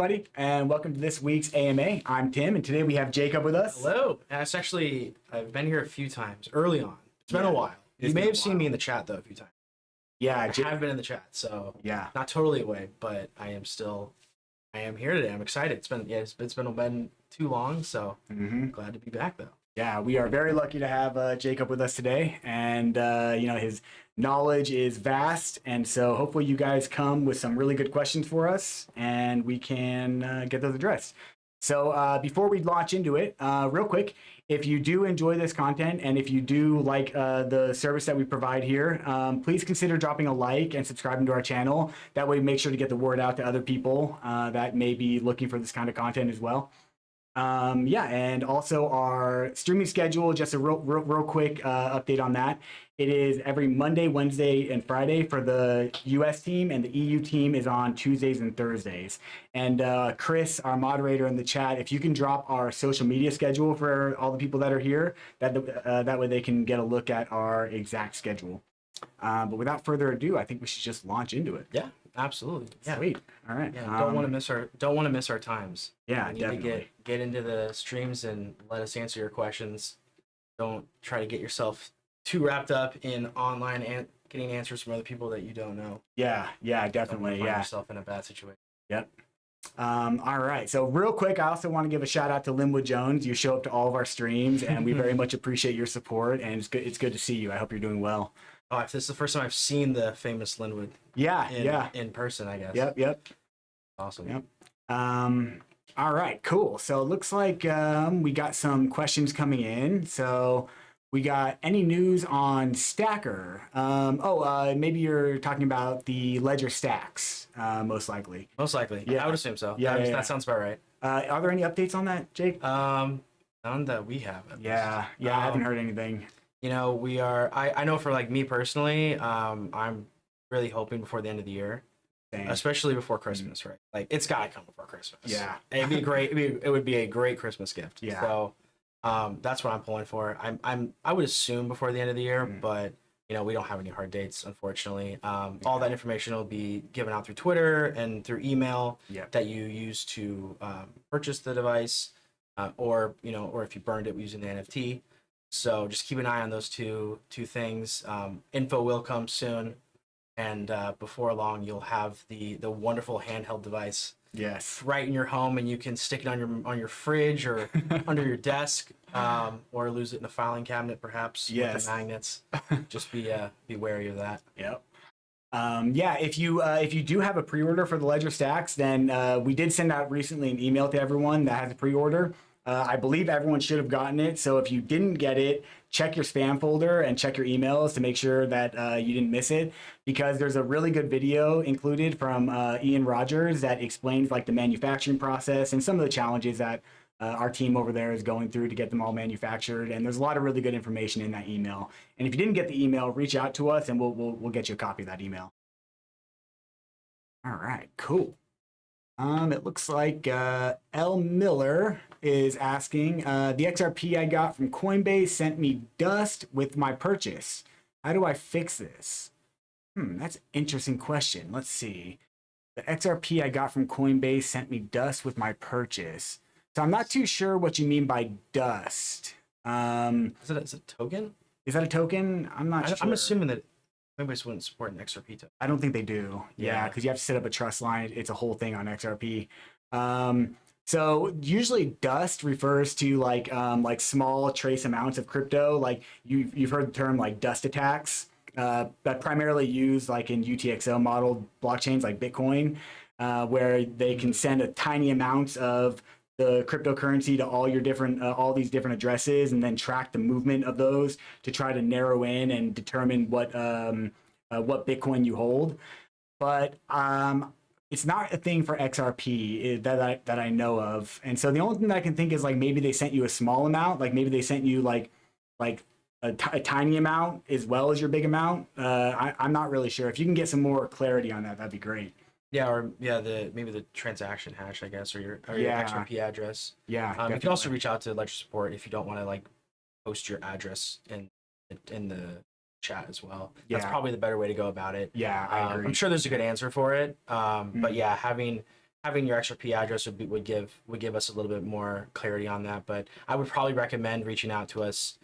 everybody, and welcome to this week's AMA. I'm Tim, and today we have Jacob with us. Hello. It's actually, I've been here a few times early on. It's been a while. You may have seen me in the chat, though, a few times. Yeah, I have been in the chat, so yeah, not totally away, but I am here today. I'm excited. It's been too long, so glad to be back, though. Yeah, we are very lucky to have Jacob with us today, and his knowledge is vast, and so hopefully you guys come with some really good questions for us, and we can get those addressed. So before we launch into it, real quick, if you do enjoy this content and if you do like the service that we provide here, please consider dropping a like and subscribing to our channel. That way, make sure to get the word out to other people that may be looking for this kind of content as well. And also our streaming schedule, just a real quick update on that. It is every Monday, Wednesday, and Friday for the US team, and the EU team is on Tuesdays and Thursdays. And Chris, our moderator in the chat, if you can drop our social media schedule for all the people that are here, that way they can get a look at our exact schedule. But without further ado, I think we should just launch into it. Yeah, absolutely. Sweet. All right. Yeah, don't want to miss our times. Yeah, we need definitely. to get into the streams and let us answer your questions. Don't try to get yourself too wrapped up in online and getting answers from other people that you don't know. Yeah, definitely. Don't find yourself in a bad situation. Yep. All right. So real quick, I also want to give a shout out to Linwood Jones. You show up to all of our streams, and we very much appreciate your support. And it's good to see you. I hope you're doing well. Oh, this is the first time I've seen the famous Linwood. In person, I guess. Yep. Awesome. Yep. All right. Cool. So it looks like we got some questions coming in. So we got any news on Stacker? Maybe you're talking about the Ledger stacks, most likely. Most likely. Yeah. I would assume so. Yeah, that sounds about right. Are there any updates on that, Jake? None that we have. Yeah. I haven't heard anything. You know, we are. I know for like me personally, I'm really hoping before the end of the year, especially before Christmas, right? Like it's gotta come before Christmas. Yeah, it'd be great. It would be a great Christmas gift. Yeah. So, that's what I'm pulling for. I would assume before the end of the year, but you know, we don't have any hard dates, unfortunately. All that information will be given out through Twitter and through email that you use to purchase the device, or if you burned it using the NFT. So just keep an eye on those two things. Info will come soon, and before long, you'll have the wonderful handheld device. Yes. Right in your home, and you can stick it on your fridge or under your desk, or lose it in a filing cabinet, perhaps. Yes. With the magnets. Just be wary of that. Yep. If you do have a pre-order for the Ledger stacks, then we did send out recently an email to everyone that has a pre-order. I believe everyone should have gotten it. So if you didn't get it, check your spam folder and check your emails to make sure that you didn't miss it, because there's a really good video included from Ian Rogers that explains like the manufacturing process and some of the challenges that our team over there is going through to get them all manufactured. And there's a lot of really good information in that email. And if you didn't get the email, reach out to us and we'll get you a copy of that email. All right, cool. It looks like L. Miller is asking, the XRP I got from Coinbase sent me dust with my purchase. How do I fix this? That's an interesting question. Let's see. The XRP I got from Coinbase sent me dust with my purchase. So I'm not too sure what you mean by dust. Is it a token? Is that a token? I'm not sure. I'm assuming that Coinbase wouldn't support an XRP token. I don't think they do. Yeah, because you have to set up a trust line. It's a whole thing on XRP. So usually dust refers to like small trace amounts of crypto. Like you've heard the term like dust attacks that primarily use like in UTXO model blockchains like Bitcoin, where they can send a tiny amount of the cryptocurrency to all these different addresses and then track the movement of those to try to narrow in and determine what Bitcoin you hold. But it's not a thing for XRP that I know of. And so the only thing that I can think is like maybe they sent you a small amount, like maybe they sent you like a tiny amount as well as your big amount. I'm not really sure. If you can get some more clarity on that, that'd be great. Yeah, maybe the transaction hash, I guess, or your XRP address. Yeah. You can also reach out to Ledger support if you don't want to like post your address in the chat as well. That's probably the better way to go about it. Yeah, I agree. I'm sure there's a good answer for it. But yeah, having having your XRP address would give us a little bit more clarity on that. But I would probably recommend reaching out to us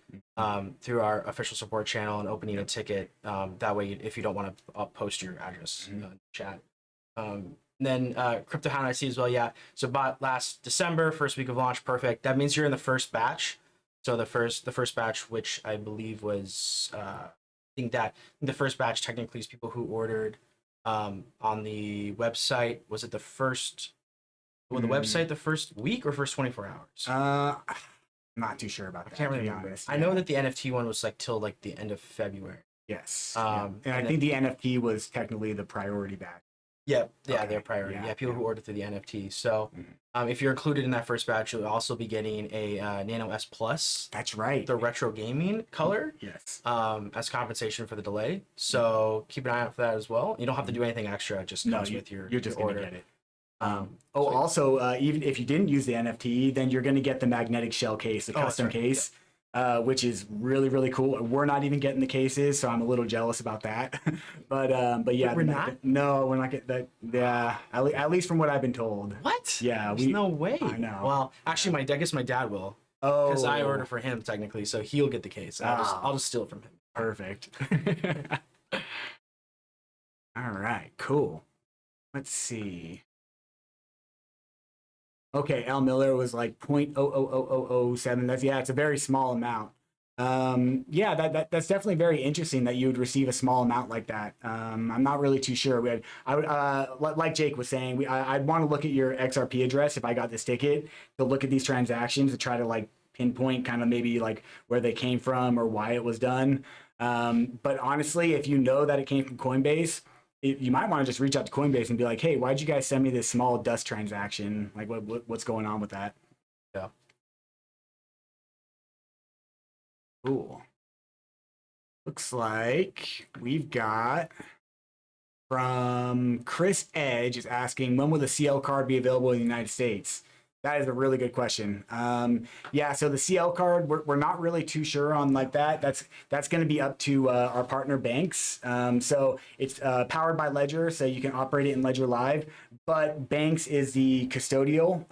through our official support channel and opening a ticket. That way, if you don't want to post your address in the chat. Then Crypto Hound I see as well. Yeah. So bought last December, first week of launch. Perfect. That means you're in the first batch. So the first batch, which I believe was the first batch technically is people who ordered on the website. Was it the first? Well, the website the first week or first 24 hours? I'm not too sure about that. I can't really remember. I know that the NFT one was like till like the end of February. Yes. And I think the NFT was technically the priority batch. Yeah, Okay. their priority. Yeah, people who ordered through the NFT. So, if you're included in that first batch, you'll also be getting a Nano S Plus. That's right. The retro gaming color. Yes. As compensation for the delay. So keep an eye out for that as well. You don't have to do anything extra. It just comes with your you're just your gonna order. get it. Also, even if you didn't use the NFT, then you're going to get the magnetic shell case, the custom right. case, which is really, really cool. We're not even getting the cases, so I'm a little jealous about that. but yeah, We're not? No, we're not getting that. Yeah, at least from what I've been told. What? Yeah, There's no way. I know. Well, actually, I guess my dad will. Oh, Because I order for him technically, so he'll get the case. I'll just steal it from him. Perfect. All right, cool. Let's see. Okay, L Miller was like 0.000007. It's a very small amount. That's definitely very interesting that you would receive a small amount like that. I'm not really too sure. I would like Jake was saying, I'd want to look at your XRP address if I got this ticket to look at these transactions to try to like pinpoint kind of maybe like where they came from or why it was done. But honestly, if you know that it came from Coinbase, you might want to just reach out to Coinbase and be like, hey, why'd you guys send me this small dust transaction? Like, what's going on with that? Yeah. Cool. Looks like we've got from Chris Edge is asking, when will the CL card be available in the United States? That is a really good question. So the CL card, we're not really too sure on like that. That's going to be up to our partner banks. So it's powered by Ledger, so you can operate it in Ledger Live. But Banks is the custodial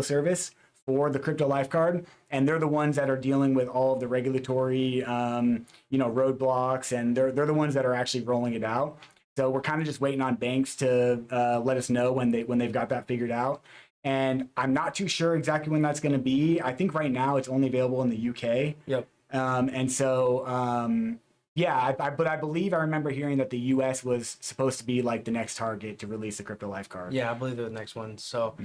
service for the crypto life card, and they're the ones that are dealing with all of the regulatory, roadblocks, and they're the ones that are actually rolling it out. So we're kind of just waiting on Banks to let us know when they've got that figured out. And I'm not too sure exactly when that's going to be. I think right now it's only available in the UK. Yep. But I believe I remember hearing that the US was supposed to be like the next target to release the crypto life card. Yeah, I believe they're the next one. So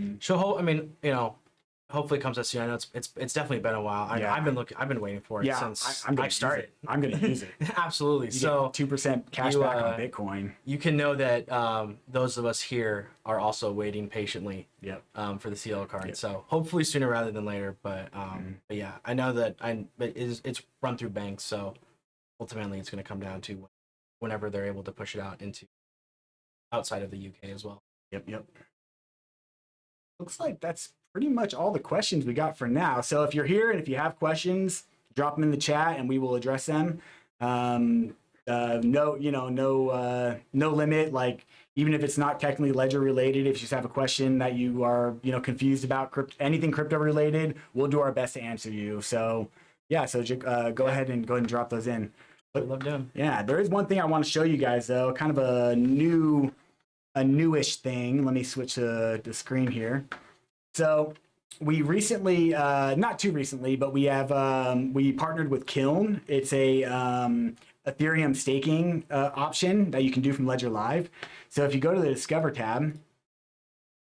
hopefully it comes out soon. I know it's definitely been a while. I've been waiting for it since I started. I'm going to use it. Absolutely. So 2% cash back on Bitcoin. You can know that those of us here are also waiting patiently. Yep. For the CL card. Yep. So hopefully sooner rather than later. But yeah, I know that it's run through Banks. So ultimately, it's going to come down to whenever they're able to push it out into outside of the UK as well. Yep. Looks like that's pretty much all the questions we got for now. So if you're here and if you have questions, drop them in the chat and we will address them. No limit. Like even if it's not technically Ledger related, if you just have a question that you are confused about anything crypto related, we'll do our best to answer you. So yeah, go ahead and drop those in. But, love doing. Yeah, there is one thing I want to show you guys though, kind of a newish thing. Let me switch the screen here. So we recently, not too recently, but we partnered with Kiln. It's a Ethereum staking option that you can do from Ledger Live. So if you go to the Discover tab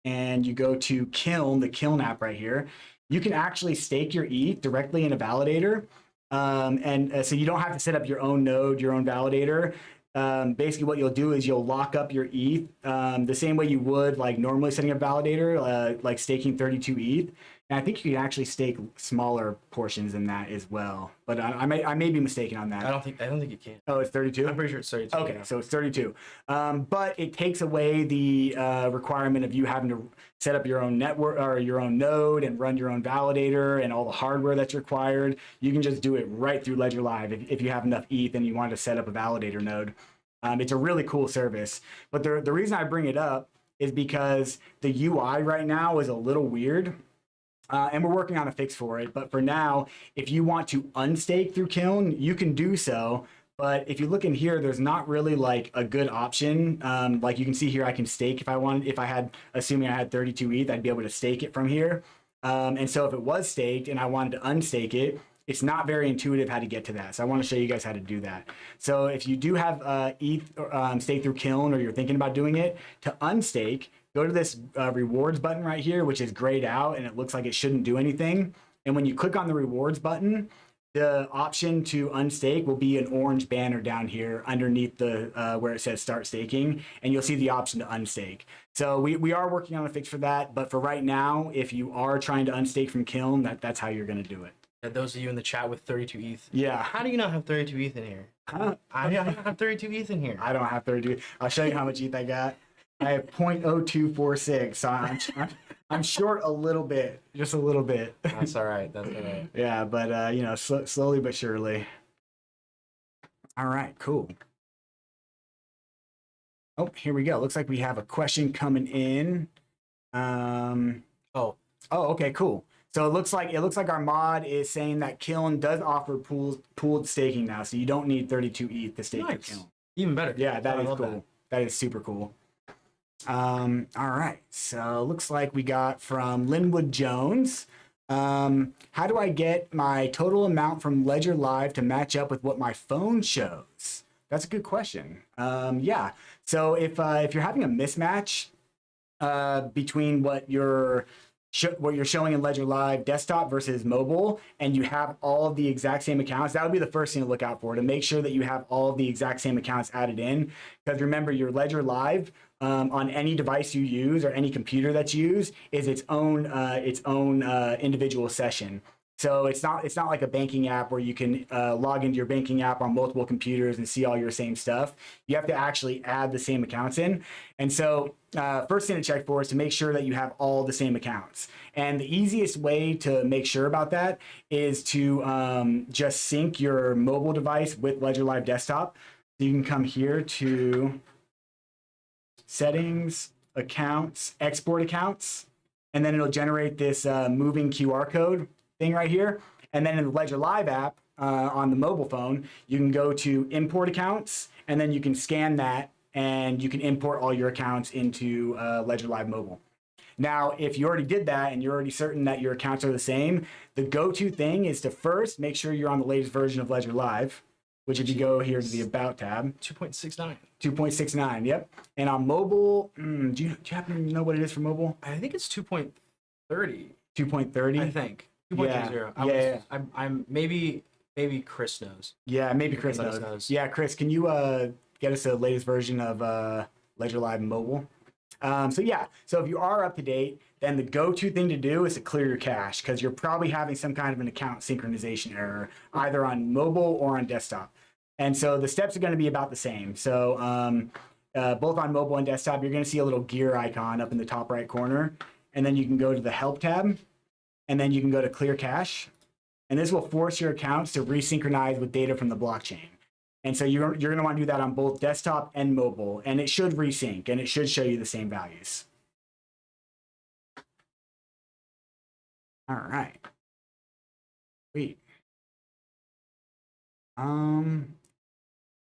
and you go to Kiln, the Kiln app right here, you can actually stake your ETH directly in a validator. So you don't have to set up your own node, your own validator. Basically what you'll do is you'll lock up your ETH the same way you would like normally setting a validator, like staking 32 ETH. And I think you can actually stake smaller portions than that as well. But I may be mistaken on that. I don't think you can. Oh, it's 32? I'm pretty sure it's 32. Okay, yeah. so it's 32. But it takes away the requirement of you having to set up your own network or your own node and run your own validator and all the hardware that's required. You can just do it right through Ledger Live if you have enough ETH and you want to set up a validator node. It's a really cool service. But the reason I bring it up is because the UI right now is a little weird. And we're working on a fix for it. But for now, if you want to unstake through Kiln, you can do so. But if you look in here, there's not really like a good option. Like you can see here, I can stake if I wanted. If I had, assuming I had 32 ETH, I'd be able to stake it from here. And so if it was staked and I wanted to unstake it, it's not very intuitive how to get to that. So I want to show you guys how to do that. So if you do have ETH staked through Kiln, or you're thinking about doing it, to unstake, go to this rewards button right here, which is grayed out and it looks like it shouldn't do anything. And when you click on the rewards button, the option to unstake will be an orange banner down here underneath the where it says start staking, and you'll see the option to unstake. So we are working on a fix for that, but for right now, if you are trying to unstake from Kiln, that's how you're going to do it. And those of you in the chat with 32 ETH. Yeah. How do you not have 32 ETH in here? I don't have 32 ETH in here. I don't have 32. I'll show you how much ETH I got. I have 0.0246, so I'm short a little bit, just a little bit. That's all right. That's all right. Yeah, but you know, slowly but surely. All right, cool. Oh, here we go. Looks like we have a question coming in. Oh, okay, cool. So it looks like our mod is saying that Kiln does offer pooled staking now, so you don't need 32 ETH to stake your Kiln. Even better. Yeah, that is cool. That is super cool. All right, so looks like we got from Linwood Jones. How do I get my total amount from Ledger Live to match up with what my phone shows? That's a good question. Yeah, so if you're having a mismatch between what you're showing in Ledger Live desktop versus mobile, and you have all of the exact same accounts, that would be the first thing to look out for, to make sure that you have all of the exact same accounts added in. Because remember, your Ledger Live on any device you use or any computer that you use is its own individual session. So it's not like a banking app where you can log into your banking app on multiple computers and see all your same stuff. You have to actually add the same accounts in. And so first thing to check for is to make sure that you have all the same accounts. And the easiest way to make sure about that is to just sync your mobile device with Ledger Live Desktop. So you can come here to Settings, Accounts, Export Accounts, and then it'll generate this moving QR code thing right here. And then in the Ledger Live app on the mobile phone, you can go to Import Accounts, and then you can scan that and you can import all your accounts into Ledger Live Mobile. Now, if you already did that and you're already certain that your accounts are the same, the go-to thing is to first make sure you're on the latest version of Ledger Live, which if you go here to the About tab. 2.69. 2.69, yep. And on mobile, do you happen to know what it is for mobile? I think it's 2.30. 2.30? I think. 2.30. Yeah. I'm maybe Chris knows. Yeah, maybe Chris knows. Yeah, Chris, can you get us the latest version of Ledger Live Mobile? So if you are up to date, then the go-to thing to do is to clear your cache, because you're probably having some kind of an account synchronization error, either on mobile or on desktop. And so the steps are going to be about the same. So both on mobile and desktop, you're going to see a little gear icon up in the top right corner, and then you can go to the Help tab, and then you can go to Clear Cache, and this will force your accounts to resynchronize with data from the blockchain. And so you're going to want to do that on both desktop and mobile, and it should resync, and it should show you the same values. All right. Sweet.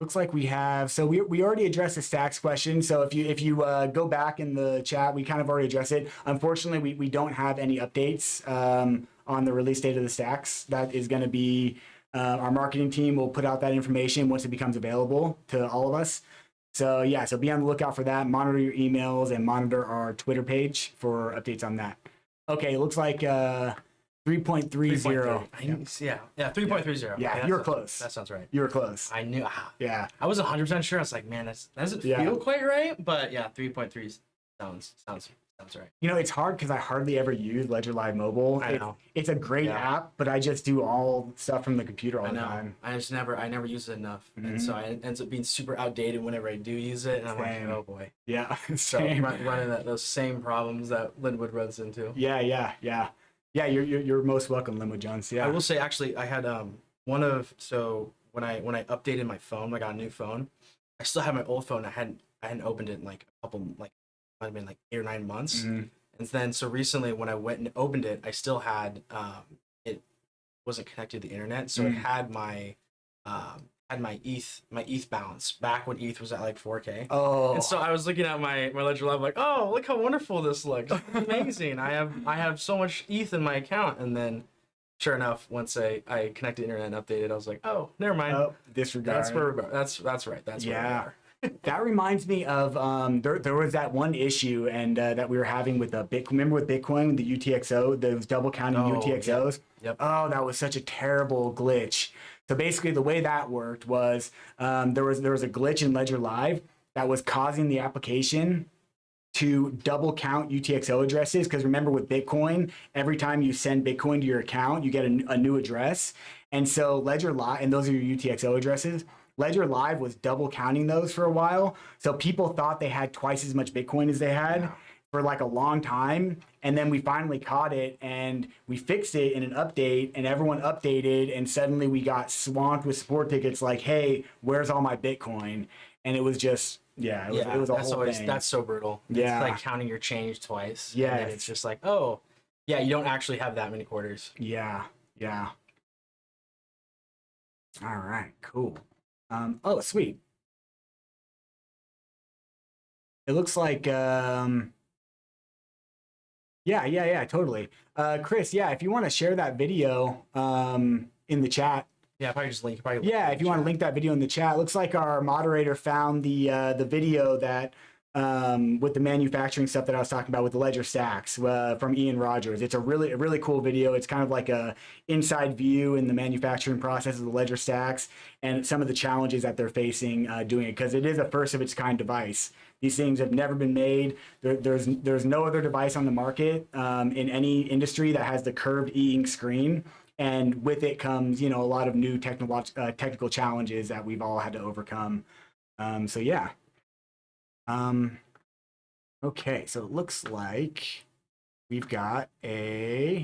Looks like we have, so we already addressed the stacks question. So if you go back in the chat, we kind of already addressed it. Unfortunately, we don't have any updates on the release date of the stacks. That is going to be, our marketing team will put out that information once it becomes available to all of us. So yeah, so be on the lookout for that. Monitor your emails and monitor our Twitter page for updates on that. Okay, it looks like 3.30. 3.30. Yeah, 3.30. Yeah, okay, you were close. That sounds right. You were close. I knew. Yeah. I was 100% sure. I was like, man, that doesn't feel quite right. But yeah, 3.3 sounds right. You know, it's hard because I hardly ever use Ledger Live Mobile. I know. It's a great app, but I just do all stuff from the computer all the time. I never use it enough. And so it ends up being super outdated whenever I do use it. And I'm like, oh boy. Yeah. So running those same problems that Linwood runs into. Yeah. Yeah, you're most welcome, Linwood Jones. Yeah. I will say, actually, I had when I updated my phone, I got a new phone. I still had my old phone. I hadn't opened it in like a couple, like might have been like 8 or 9 months. Mm-hmm. And then so recently when I went and opened it, I still had it wasn't connected to the internet, so it had my ETH balance back when ETH was at like 4K. Oh. And so I was looking at my Ledger Live like, oh, look how wonderful this looks. Amazing. I have so much ETH in my account. And then sure enough, once I connected the internet and updated, I was like, oh, never mind. Oh, disregard. That's right. That's where we are. That reminds me of there was that one issue and that we were having with Bitcoin. Remember with Bitcoin, the UTXO, those double counting UTXOs? Yep. Oh, that was such a terrible glitch. So basically, the way that worked was there was a glitch in Ledger Live that was causing the application to double count UTXO addresses. Because remember, with Bitcoin, every time you send Bitcoin to your account, you get a new address. And so Ledger Live, and those are your UTXO addresses. Ledger Live was double counting those for a while. So people thought they had twice as much Bitcoin as they had for like a long time. And then we finally caught it and we fixed it in an update and everyone updated. And suddenly we got swamped with support tickets like, hey, where's all my Bitcoin? And it was just, it was a whole thing. That's so brutal. Yeah. It's like counting your change twice. Yeah. And then it's just like, oh, yeah, you don't actually have that many quarters. Yeah. All right, cool. Oh, sweet. It looks like, totally. Chris, if you want to share that video in the chat. Yeah, probably just link. If you want to link that video in the chat. Looks like our moderator found the video that with the manufacturing stuff that I was talking about with the Ledger Stacks from Ian Rogers. It's a really cool video. It's kind of like a inside view in the manufacturing process of the Ledger Stacks and some of the challenges that they're facing doing it, because it is a first of its kind device. These things have never been made. There's no other device on the market in any industry that has the curved e-ink screen. And with it comes, a lot of new technical challenges that we've all had to overcome. Okay, so it looks like we've got about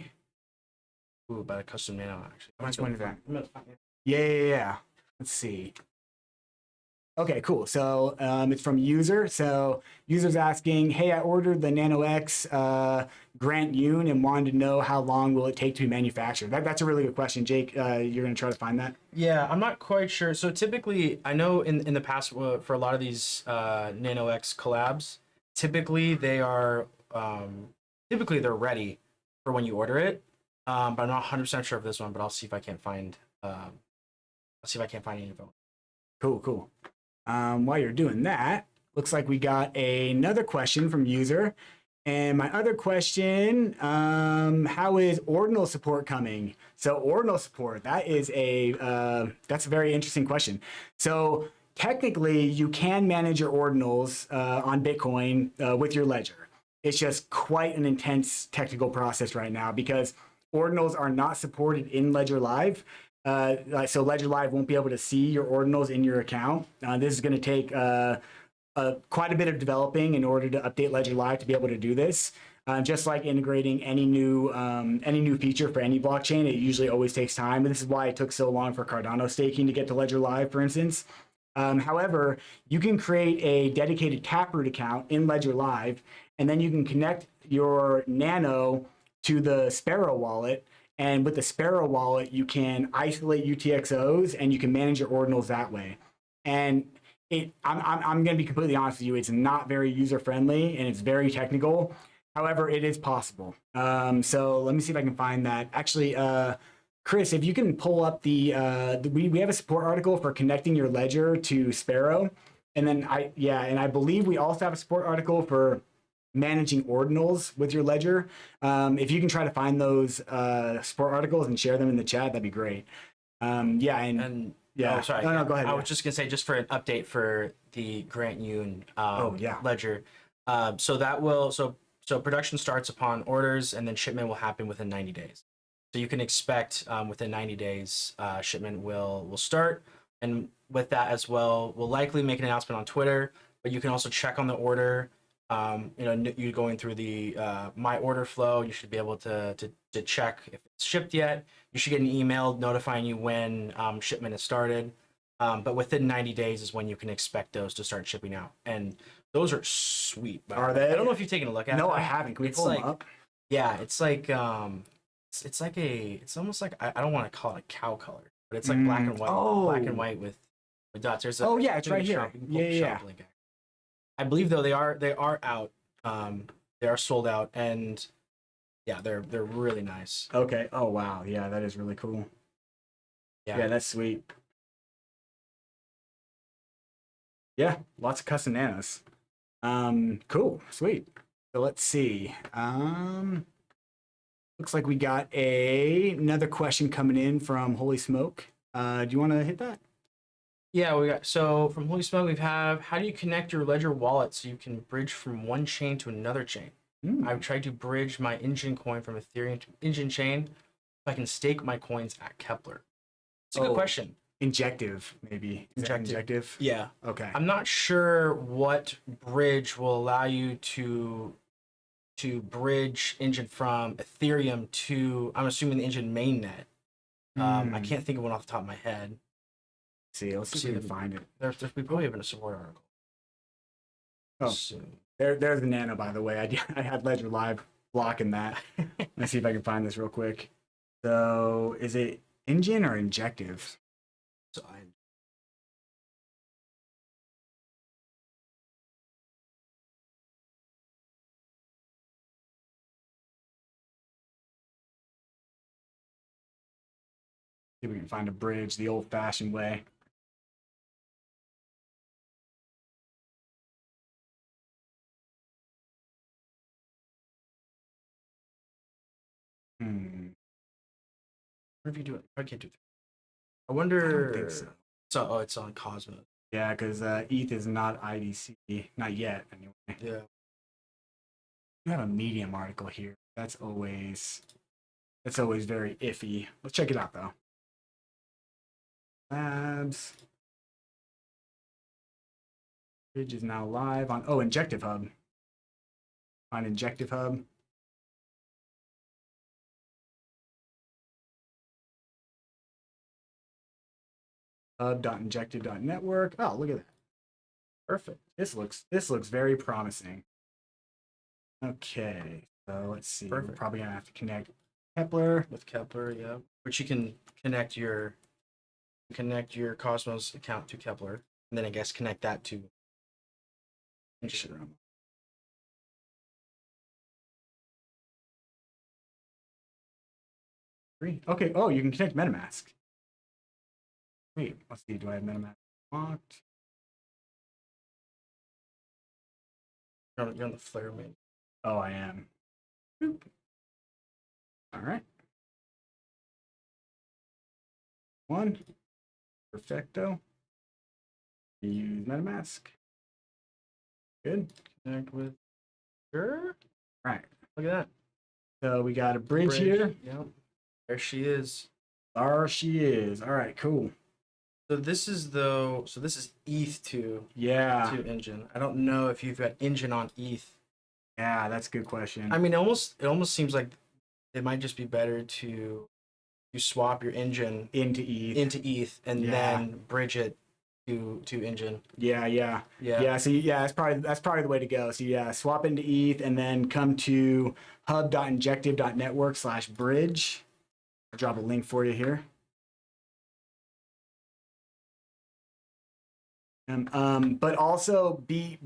a custom nano, actually. Which one is that? Yeah. Let's see. Okay, cool. So it's from user. So user's asking, hey, I ordered the Nano X Grant Yoon and wanted to know how long will it take to be manufactured. That's a really good question. Jake, you're going to try to find that? Yeah, I'm not quite sure. So typically, I know in the past for a lot of these Nano X collabs, typically they are they're ready for when you order it. But I'm not 100% sure of this one, but I'll see if I can't find any info. Cool. While you're doing that, looks like we got another question from user. And my other question, how is Ordinal support coming? So Ordinal support, that's a very interesting question. So technically, you can manage your Ordinals on Bitcoin with your ledger. It's just quite an intense technical process right now because Ordinals are not supported in Ledger Live. So Ledger Live won't be able to see your Ordinals in your account. This is going to take quite a bit of developing in order to update Ledger Live to be able to do this. Just like integrating any new feature for any blockchain, it usually always takes time. And this is why it took so long for Cardano staking to get to Ledger Live, for instance. However, you can create a dedicated Taproot account in Ledger Live, and then you can connect your Nano to the Sparrow wallet. And with the Sparrow wallet, you can isolate UTXOs and you can manage your Ordinals that way. And I'm going to be completely honest with you, it's not very user friendly and it's very technical. However, it is possible. So let me see if I can find that. Actually, Chris, if you can pull up we have a support article for connecting your ledger to Sparrow. And then I believe we also have a support article for managing Ordinals with your ledger. If you can try to find those support articles and share them in the chat, that'd be great. Oh, sorry. No, go ahead. I was just gonna say, just for an update for the Grant Yoon ledger. So production starts upon orders, and then shipment will happen within 90 days. So you can expect within 90 days, shipment will start, and with that as well, we'll likely make an announcement on Twitter. But you can also check on the order. You going through the my order flow, you should be able to check if it's shipped yet. You should get an email notifying you when shipment has started. But within 90 days is when you can expect those to start shipping out. And Those are sweet. Are they? I don't know if you've taken a look at No, them. I haven't. Can we It's pull like, them up? yeah, it's like it's like it's almost like I don't want to call it a cow color, but it's like black and white, black and white with dots. There's a, Oh yeah, it's right here. shop, Yeah. link. I believe though they are out. They are sold out, and yeah, they're really nice. Okay. Oh wow. Yeah, that is really cool. Yeah, that's sweet. Yeah, lots of custom nanos. Cool, sweet. So let's see. Looks like we got another question coming in from Holy Smoke. Do you want to hit that? Yeah, we got so from Holy Smoke we have how do you connect your Ledger wallet so you can bridge from one chain to another chain? I've tried to bridge my Engine coin from Ethereum to Engine chain so I can stake my coins at Kepler. It's a good question. Injective, maybe. Is that injective? Yeah. Okay. I'm not sure what bridge will allow you to bridge Engine from Ethereum to, I'm assuming, the Engine mainnet. I can't think of one off the top of my head. Let's see if we can find it. We probably have a support article. Oh, Soon. there's the nano, by the way. I had Ledger Live blocking that. Let's see if I can find this real quick. So, is it Engine or Injective? So See if we can find a bridge the old-fashioned way. what if you do it? I can't do it. I I wonder. don't think so. So, it's on Cosmos. Yeah, because ETH is not IDC, not yet anyway. Yeah. You have a Medium article here. That's always very iffy. Let's check it out though. Labs. Bridge is now live on Injective Hub. On Injective Hub. Hub.injective.network. Oh, look at that. Perfect. This looks very promising. Okay, so let's see. Perfect. We're probably gonna have to connect Kepler. With Kepler, yeah. Which you can connect your Cosmos account to Kepler, and then I guess connect that to. Sure. Okay. Oh, you can connect MetaMask. Wait, let's see. Do I have MetaMask locked? You're on the Flare menu. Oh, I am. Boop. All right. One. Perfecto. Use MetaMask. Good. Connect with. Sure. All right. Look at that. So we got a bridge here. Yep. There she is. There she is. All right. Cool. So this is ETH to Engine. I don't know if you've got Engine on ETH. Yeah, that's a good question. I mean, it almost seems like it might just be better to swap your Engine into ETH. and then bridge it to Engine. Yeah. So that's probably the way to go. So yeah, swap into ETH and then come to hub.injective.network/bridge. I'll drop a link for you here. But also be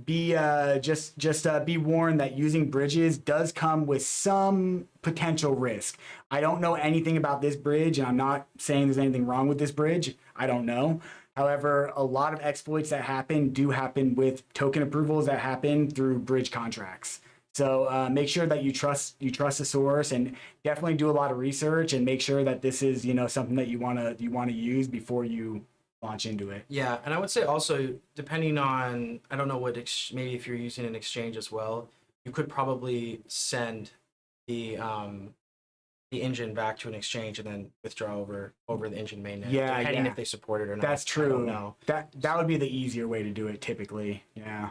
warned that using bridges does come with some potential risk. I don't know anything about this bridge, and I'm not saying there's anything wrong with this bridge. I don't know. However, a lot of exploits that happen with token approvals that happen through bridge contracts. So make sure that you trust the source, and definitely do a lot of research and make sure that this is something that you want to use before you launch into it. Yeah, and I would say also, depending on, I don't know what, maybe if you're using an exchange as well, you could probably send the Engine back to an exchange and then withdraw over the Engine mainnet. Yeah, depending if they support it or not. That's true. I don't know. That would be the easier way to do it typically. Yeah.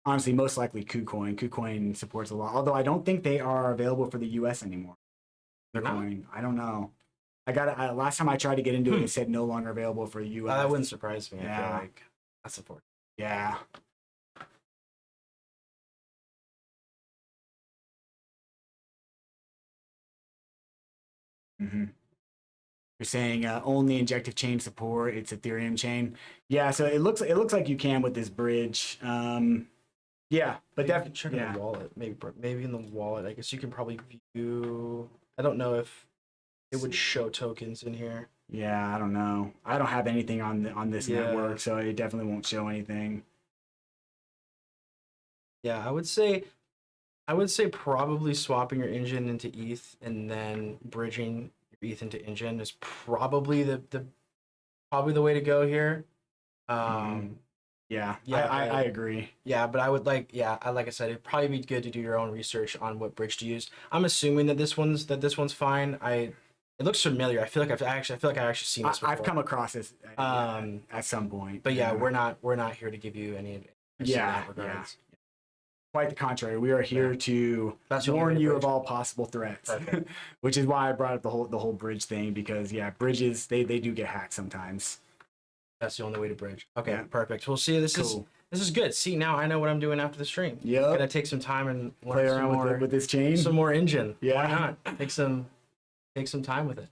Honestly, most likely KuCoin. KuCoin supports a lot, although I don't think they are available for the US anymore. They're not? I don't know. Last time I tried to get into it, it said no longer available for the US. That wouldn't surprise me. Yeah. I feel like that's important. Yeah. Mm-hmm. You're saying only injective chain support. It's Ethereum chain. Yeah, so it looks like you can with this bridge. Yeah, but You can definitely, check in yeah, the wallet. Maybe in the wallet. I guess you can probably view. I don't know if it would show tokens in here. yeah. I don't know. I don't have anything on this Yeah. network, so it definitely won't show anything. Yeah, I would say probably swapping your engine into ETH and then bridging your ETH into engine is probably the way to go here. Hmm. Um, Yeah, yeah, I agree. yeah, but I would like I said, it'd probably be good to do your own research on what bridge to use. I'm assuming that this one's fine. It looks familiar. I feel like I've actually seen this I've before. come across this at some point. But yeah, Yeah, we're not here to give you any advice in yeah, that yeah. regards. Quite the contrary. We are here Yeah. to That's the only way warn to you bridge. of all possible threats, Perfect. which is why I brought up the whole bridge thing because yeah, bridges they do get hacked sometimes. That's the only way to bridge. Okay, Yeah. perfect. We'll see. Cool. This is good. See, now I know what I'm doing after the stream. Yep. Gonna take some time and Play learn some around more with this chain. some more engine. Yeah. Why not? Take some time with it.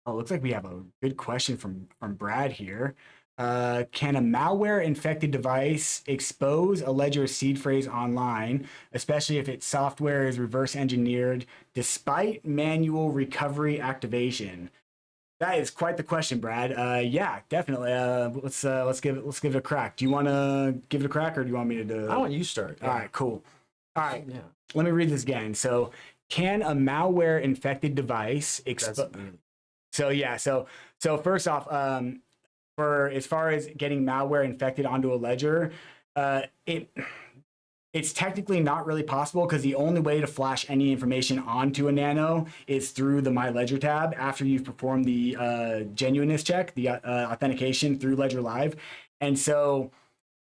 Oh, looks like we have a good question from Brad here. Can a malware infected device expose a ledger seed phrase online, especially if its software is reverse engineered despite manual recovery activation? That is quite the question, Brad. Yeah, definitely. Let's give it a crack. Do you want to give it a crack, or do you want me to do? I want you to start. All right, cool. All right, Yeah. let me read this again. So, can a malware infected device That's expose? really So yeah, so first off, for as far as getting malware infected onto a ledger, it's technically not really possible because the only way to flash any information onto a nano is through the My Ledger tab after you've performed the genuineness check, the authentication through Ledger Live, and so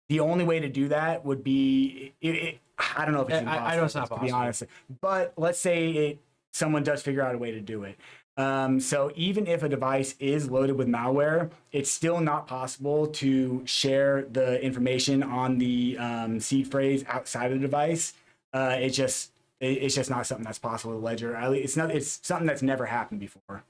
the only way to do that would be I don't know if it's impossible. I know it's not to be possible. honest, but let's say someone does figure out a way to do it. So even if a device is loaded with malware, it's still not possible to share the information on the seed phrase outside of the device. It's just not something that's possible with Ledger. It's something that's never happened before.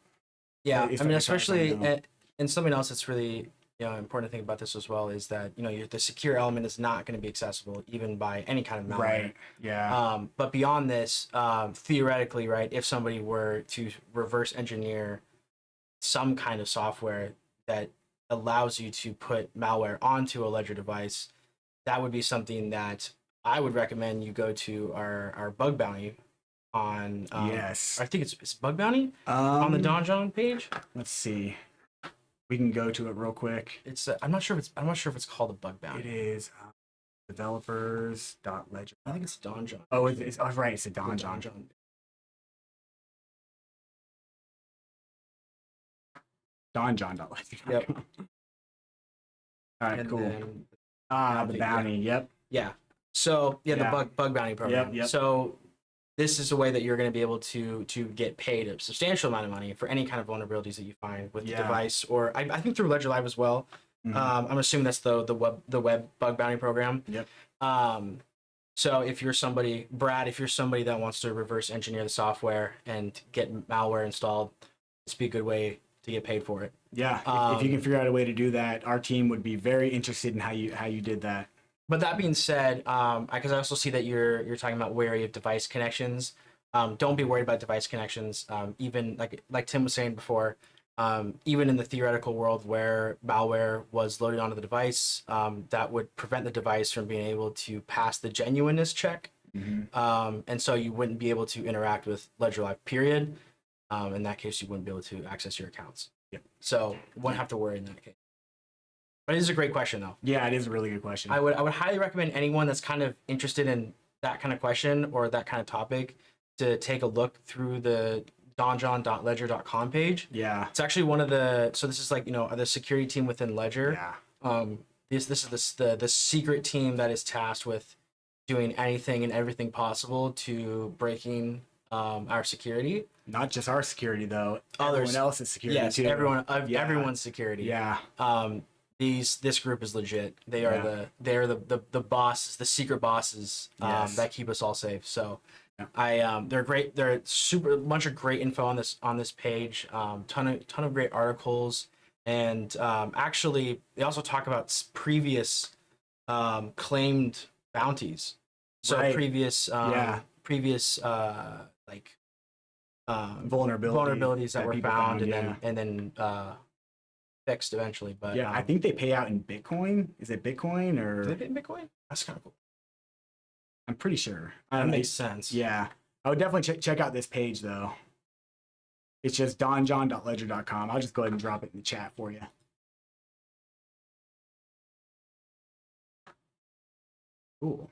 Yeah, As I mean, far as I especially know. and something else that's really important to think about this as well is that the secure element is not going to be accessible even by any kind of malware. Right. Yeah. But beyond this, theoretically, right, if somebody were to reverse engineer some kind of software that allows you to put malware onto a Ledger device, that would be something that I would recommend you go to our bug bounty on. Yes. I think it's bug bounty on the Donjon page. Let's see. We can go to it real quick. It's I'm not sure if it's called a bug bounty. It is developers.ledger. I think it's Donjon. Oh, it's right. It's a Donjon. Donjon.ledger. Yep. All right, And cool. then- The bounty. Yep. Yeah. So Yeah. the bug bounty program. Yep. So this is a way that you're going to be able to get paid a substantial amount of money for any kind of vulnerabilities that you find with the Yeah. device, or I think through Ledger Live as well. Mhm. I'm assuming that's the web bug bounty program. Yep. So if you're somebody, Brad, if you're somebody that wants to reverse engineer the software and get malware installed, this would be a good way to get paid for it. Yeah. If you can figure out a way to do that, our team would be very interested in how you did that. But that being said, because I also see that you're talking about wary of device connections. Don't be worried about device connections. Even like Tim was saying before, even in the theoretical world where malware was loaded onto the device, that would prevent the device from being able to pass the genuineness check, and so you wouldn't be able to interact with Ledger Live. Period. In that case, you wouldn't be able to access your accounts. Yep. So you wouldn't have to worry in that case. But it is a great question, though. Yeah, it is a really good question. I would highly recommend anyone that's kind of interested in that kind of question or that kind of topic to take a look through the donjon.ledger.com page. Yeah. It's actually one of the this is like the security team within Ledger. Yeah. This is the secret team that is tasked with doing anything and everything possible to breaking our security. Not just our security though. Others. Everyone else's security Yes, too. everyone Yeah. everyone's security. Yeah. this group is legit. They are the bosses, the secret bosses that keep us all safe. So they're great. They're super bunch of great info on this page. Ton of great articles, and actually they also talk about previous claimed bounties. So previous like vulnerabilities that were found and then fixed eventually. But I think they pay out in Bitcoin. Is it Bitcoin or? Do they pay in Bitcoin? That's kind of cool. I'm pretty sure. That makes sense. Yeah, I would definitely check out this page though. It's just donjohn.ledger.com. I'll just go ahead and drop it in the chat for you. Cool.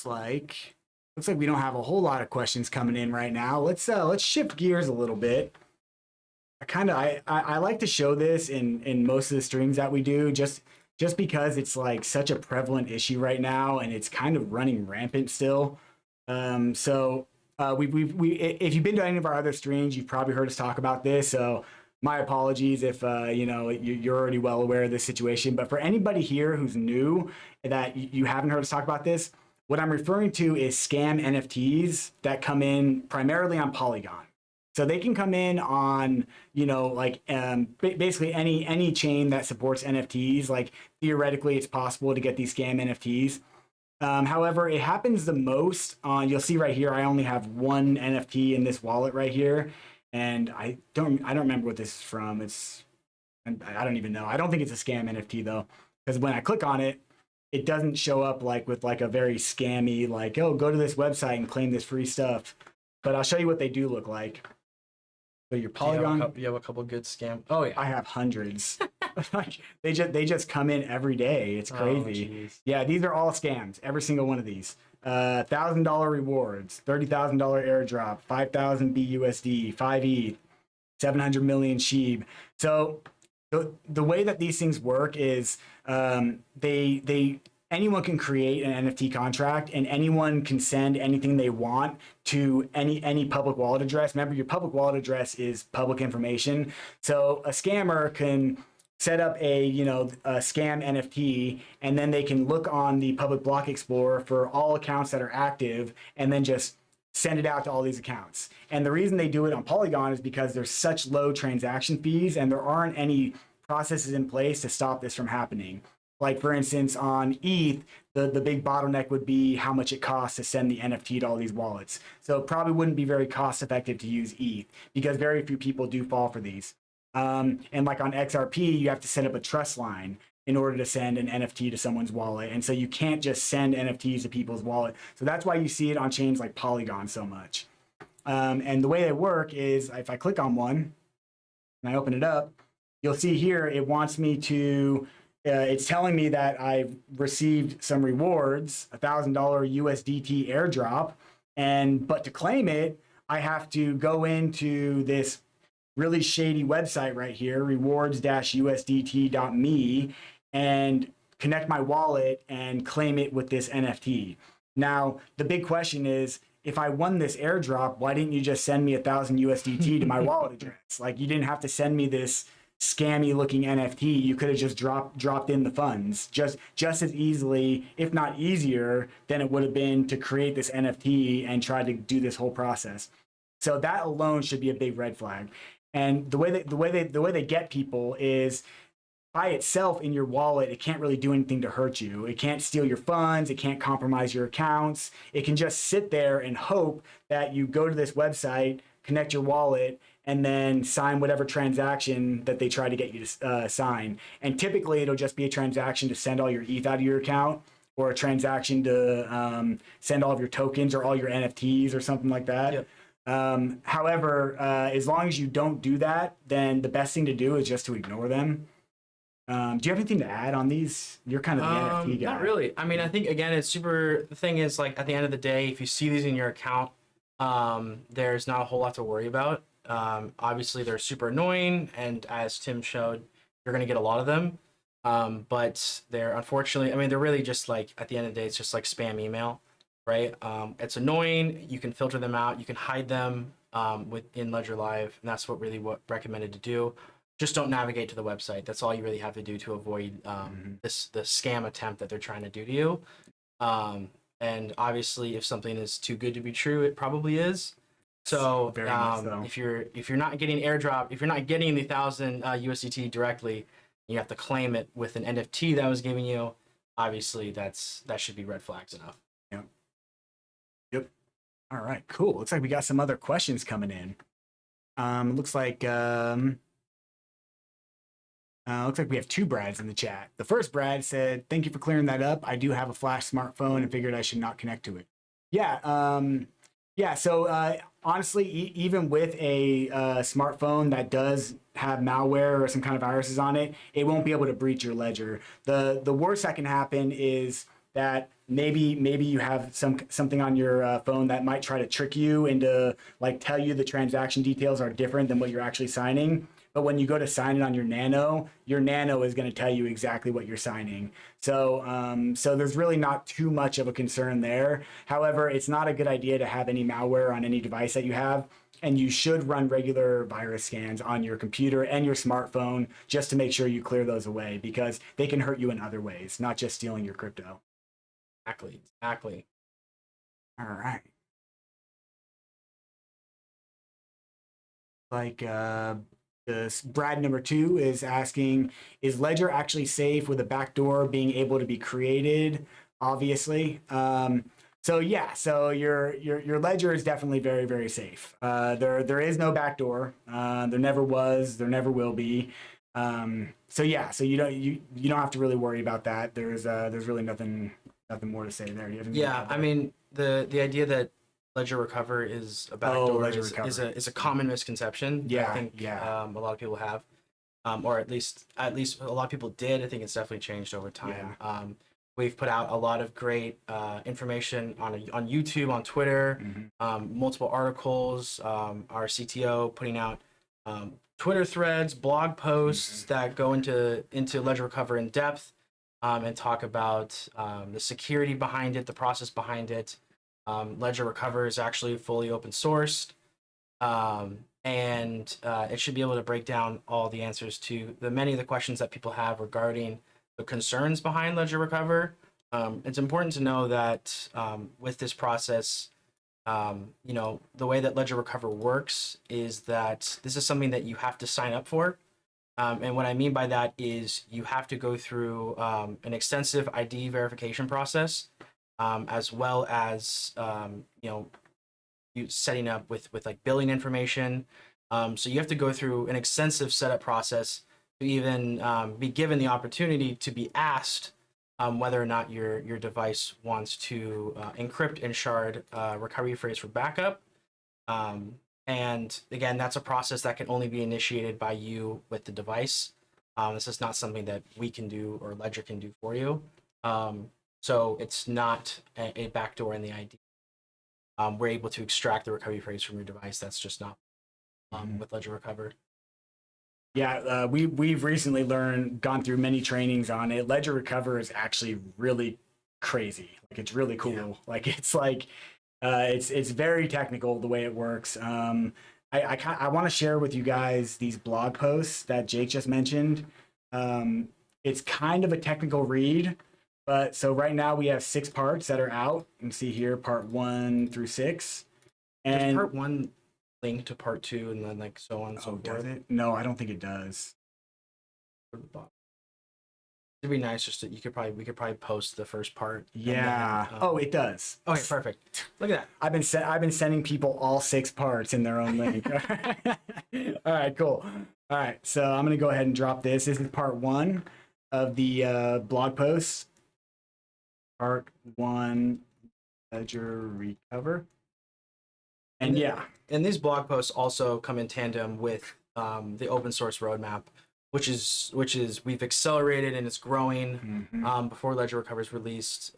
Looks like we don't have a whole lot of questions coming in right now. Let's shift gears a little bit. I like to show this in most of the streams that we do, just because it's like such a prevalent issue right now and it's kind of running rampant still. If you've been to any of our other streams, you've probably heard us talk about this. So my apologies if you're already well aware of this situation. But for anybody here who's new that you haven't heard us talk about this, what I'm referring to is scam NFTs that come in primarily on Polygon. So they can come in on, basically any chain that supports NFTs. Like theoretically, it's possible to get these scam NFTs. However, it happens the most on, you'll see right here, I only have one NFT in this wallet right here. And I don't remember what this is from. I don't even know. I don't think it's a scam NFT though, because when I click on it, it doesn't show up with a very scammy, oh, go to this website and claim this free stuff. But I'll show you what they do look like. So your Polygon. You have a couple good scam. Oh yeah. I have hundreds. They just come in every day. It's crazy. Yeah, these are all scams. Every single one of these. $1,000 rewards, $30,000 airdrop, 5,000 BUSD, 5 ETH, 700 million SHIB. So the way that these things work is anyone can create an NFT contract and anyone can send anything they want to any public wallet address. Remember, your public wallet address is public information. So a scammer can set up a scam NFT, and then they can look on the public block explorer for all accounts that are active and then just send it out to all these accounts. And the reason they do it on Polygon is because there's such low transaction fees and there aren't any processes in place to stop this from happening. Like for instance, on ETH, the big bottleneck would be how much it costs to send the NFT to all these wallets. So it probably wouldn't be very cost effective to use ETH because very few people do fall for these. And like on XRP, you have to set up a trust line in order to send an NFT to someone's wallet. And so you can't just send NFTs to people's wallet. So that's why you see it on chains like Polygon so much. And the way they work is if I click on one and I open it up, you'll see here it wants me to, it's telling me that I've received some rewards, $1,000 USDT airdrop. But to claim it, I have to go into this really shady website right here, rewards-usdt.me, and connect my wallet and claim it with this NFT. Now, the big question is, if I won this airdrop, why didn't you just send me 1,000 USDT to my wallet address? Like, you didn't have to send me this scammy looking NFT. You could have just dropped in the funds just as easily, if not easier, than it would have been to create this NFT and try to do this whole process. So that alone should be a big red flag. And the way they get people is by itself in your wallet, it can't really do anything to hurt you. It can't steal your funds. It can't compromise your accounts. It can just sit there and hope that you go to this website, connect your wallet, and then sign whatever transaction that they try to get you to sign. And typically it'll just be a transaction to send all your ETH out of your account, or a transaction to send all of your tokens or all your NFTs or something like that. Yep. However, as long as you don't do that, then the best thing to do is just to ignore them. Do you have anything to add on these? You're kind of the NFT guy. Not really. I mean, I think again, the thing is, like, at the end of the day, if you see these in your account, there's not a whole lot to worry about. Obviously they're super annoying, and as Tim showed, you're going to get a lot of them. But they're unfortunately, I mean, they're really just like, at the end of the day, it's just like spam email, right? It's annoying. You can filter them out. You can hide them within Ledger Live, and that's what recommended to do. just don't navigate to the website. That's all you really have to do to avoid the scam attempt that they're trying to do to you. And obviously, if something is too good to be true, it probably is. So, Very much so. if you're not getting airdrop, if you're not getting the 1,000 USDT directly, you have to claim it with an NFT that was giving you. Obviously, that should be red flags enough. Yep. All right, cool. Looks like we got some other questions coming in. Looks like we have two Brads in the chat. The first Brad said, "Thank you for clearing that up. I do have a flash smartphone and figured I should not connect to it." Yeah. Yeah. So honestly, even with a smartphone that does have malware or some kind of viruses on it, it won't be able to breach your ledger. The worst that can happen is that maybe you have something on your phone that might try to trick you into like tell you the transaction details are different than what you're actually signing. But when you go to sign it on your Nano is going to tell you exactly what you're signing. So so there's really not too much of a concern there. However, it's not a good idea to have any malware on any device that you have. And you should run regular virus scans on your computer and your smartphone just to make sure you clear those away, because they can hurt you in other ways, not just stealing your crypto. Exactly. All right. Like this Brad number 2 is asking, is Ledger actually safe with a backdoor being able to be created? Obviously. So yeah, so your Ledger is definitely very, very safe. There is no backdoor. There never was. There never will be. So yeah, so you don't have to really worry about that. There's really nothing more to say there. Yeah, I mean the idea that Ledger Recover is a backdoor is a common misconception. Yeah, I think yeah. a lot of people have, or at least a lot of people did. I think it's definitely changed over time. Yeah. We've put out a lot of great information on YouTube, on Twitter, multiple articles. Our CTO putting out Twitter threads, blog posts that go into Ledger Recover in depth, and talk about the security behind it, the process behind it. Ledger Recover is actually fully open sourced, and it should be able to break down all the answers to many of the questions that people have regarding the concerns behind Ledger Recover. It's important to know that with this process, the way that Ledger Recover works is that this is something that you have to sign up for. And what I mean by that is you have to go through an extensive ID verification process, as well as you setting up with like billing information. So you have to go through an extensive setup process to even be given the opportunity to be asked whether or not your device wants to encrypt and shard recovery phrase for backup. And again, that's a process that can only be initiated by you with the device. This is not something that we can do or Ledger can do for you. So it's not a backdoor in the ID. We're able to extract the recovery phrase from your device. That's just not with Ledger Recover. Yeah, we've recently gone through many trainings on it. Ledger Recover is actually really crazy. Like it's really cool. Yeah. Like it's very technical the way it works. I want to share with you guys these blog posts that Jake just mentioned. It's kind of a technical read, but so right now we have 6 parts that are out. You can see here part 1 through 6. And does part 1 link to part 2 and then like so on and so forth? Does it? No, I don't think it does. It'd be nice just that we could probably post the first part. Yeah. Then, it does. Okay, perfect. Look at that. I've been sending people all 6 parts in their own link. All right, cool. All right, so I'm gonna go ahead and drop this. This is part 1 of the blog post. Part 1, Ledger Recover. And yeah. And these blog posts also come in tandem with the open source roadmap, which is we've accelerated and it's growing. Before Ledger Recover is released,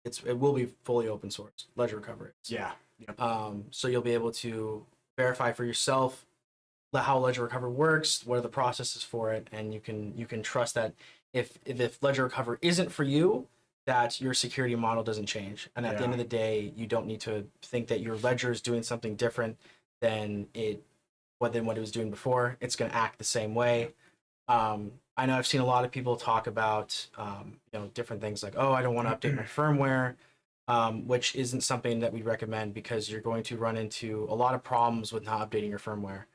it will be fully open source. Ledger Recover is. Yeah. Yep. So you'll be able to verify for yourself how Ledger Recover works, what are the processes for it, and you can trust that if Ledger Recover isn't for you, that your security model doesn't change. And at the end of the day, you don't need to think that your ledger is doing something different than it than what it was doing before. It's going to act the same way. I know I've seen a lot of people talk about different things like, oh, I don't want to update my firmware, which isn't something that we recommend because you're going to run into a lot of problems with not updating your firmware.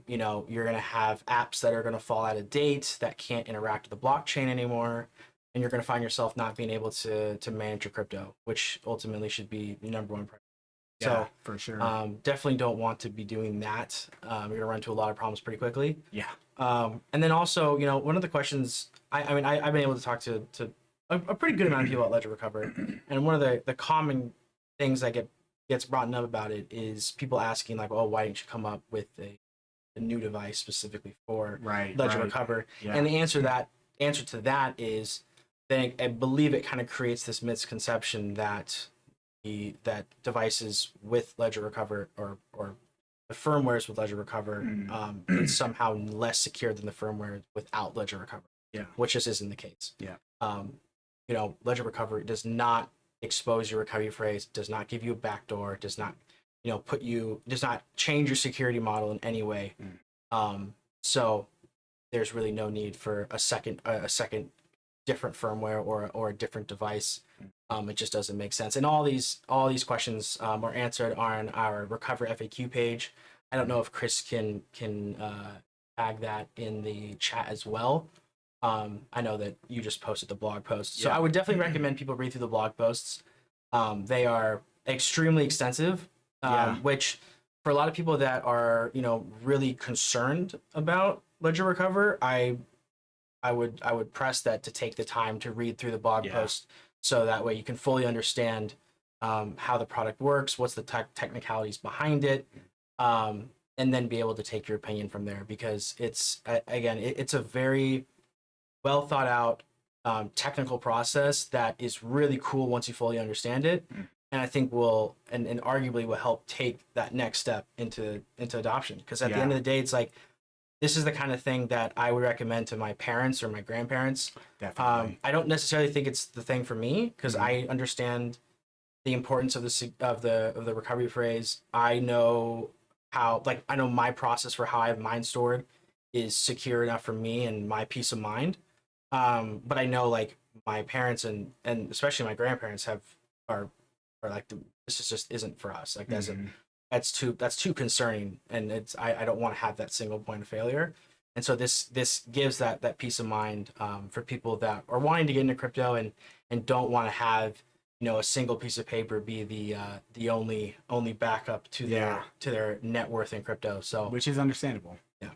You're going to have apps that are going to fall out of date that can't interact with the blockchain anymore, and you're going to find yourself not being able to manage your crypto, which ultimately should be the number one priority. Yeah, So for sure. definitely don't want to be doing that. You're going to run into a lot of problems pretty quickly. Yeah. And then also, one of the questions, I've been able to talk to a pretty good amount of people at Ledger Recover, and one of the common things that gets brought up about it is people asking like, oh, why didn't you come up with a new device specifically for Ledger Recover? Yeah. And the answer to that is, I believe it kind of creates this misconception that that devices with Ledger Recover or the firmwares with Ledger Recover is somehow less secure than the firmware without Ledger Recover. Yeah. Which just isn't the case. Yeah. Ledger Recover does not expose your recovery phrase, does not give you a backdoor, does not does not change your security model in any way. So there's really no need for a second different firmware or a different device. It just doesn't make sense. And all these questions are answered on our Recover FAQ page. I don't know if Chris can tag that in the chat as well. I know that you just posted the blog post, so I would definitely recommend people read through the blog posts. They are extremely extensive, which for a lot of people that are really concerned about Ledger Recover, I would press that to take the time to read through the blog post, so that way you can fully understand how the product works, what's the technicalities behind it, and then be able to take your opinion from there, because it's a very well thought out technical process that is really cool once you fully understand it, and I think will and arguably will help take that next step into adoption, because at the end of the day, it's like, this is the kind of thing that I would recommend to my parents or my grandparents. Definitely. I don't necessarily think it's the thing for me, because I understand the importance of the recovery phrase. I know I know my process for how I have mine stored is secure enough for me and my peace of mind. But I know like my parents and especially my grandparents are like, this just isn't for us. Like that's too concerning, and I don't want to have that single point of failure. And so this gives that peace of mind for people that are wanting to get into crypto and don't want to have a single piece of paper be the only backup to their net worth in crypto. So which is understandable. Yeah.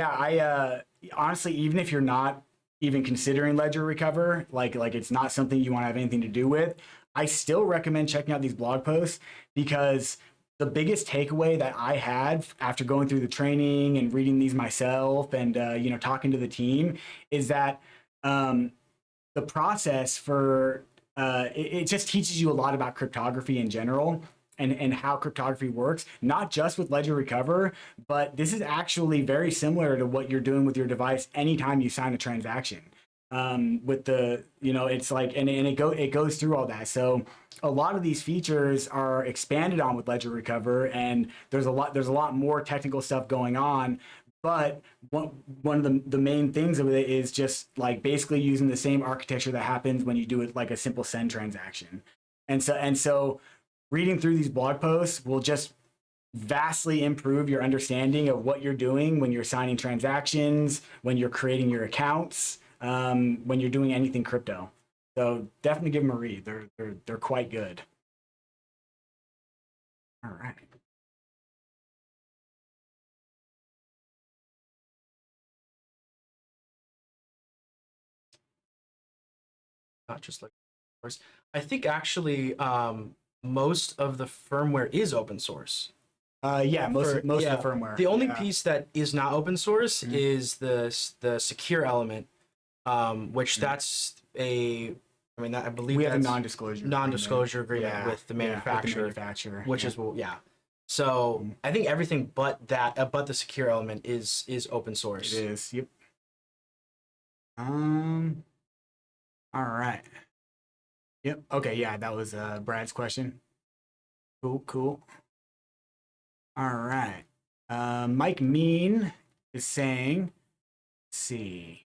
I honestly, even if you're not even considering Ledger Recover, like it's not something you want to have anything to do with, I still recommend checking out these blog posts, because the biggest takeaway that I had after going through the training and reading these myself and talking to the team is that the process for it just teaches you a lot about cryptography in general and how cryptography works, not just with Ledger Recover, but this is actually very similar to what you're doing with your device anytime you sign a transaction. With the it's like and it goes through all that. So a lot of these features are expanded on with Ledger Recover, and there's a lot more technical stuff going on. But one of the main things of it is just like basically using the same architecture that happens when you do it like a simple send transaction. And so reading through these blog posts will just vastly improve your understanding of what you're doing when you're signing transactions, when you're creating your accounts, when you're doing anything crypto. So definitely give them a read. They're quite good. All right. Not just like, I think actually most of the firmware is open source. Most of the firmware. The only piece that is not open source is the secure element, which that's I believe we have a that's non-disclosure agreement with the manufacturer, which is So I think everything but the secure element is open source. It is. Yep. All right. Yep. Okay. Yeah, that was Brad's question. Cool. All right. Mike Mean is saying, let's see.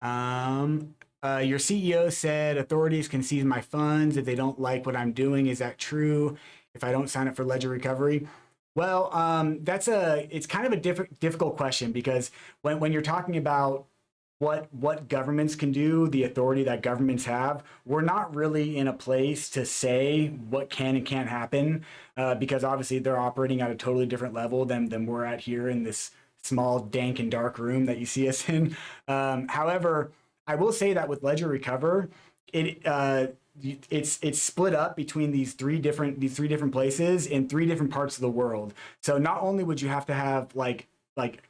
Your CEO said authorities can seize my funds if they don't like what I'm doing. Is that true? If I don't sign up for Ledger Recovery? Well, it's kind of a difficult question because when you're talking about what governments can do, the authority that governments have, we're not really in a place to say what can and can't happen because obviously they're operating at a totally different level than we're at here in this small, dank, and dark room that you see us in. However, I will say that with Ledger Recover, it's split up between these three different places in three different parts of the world. So not only would you have to have like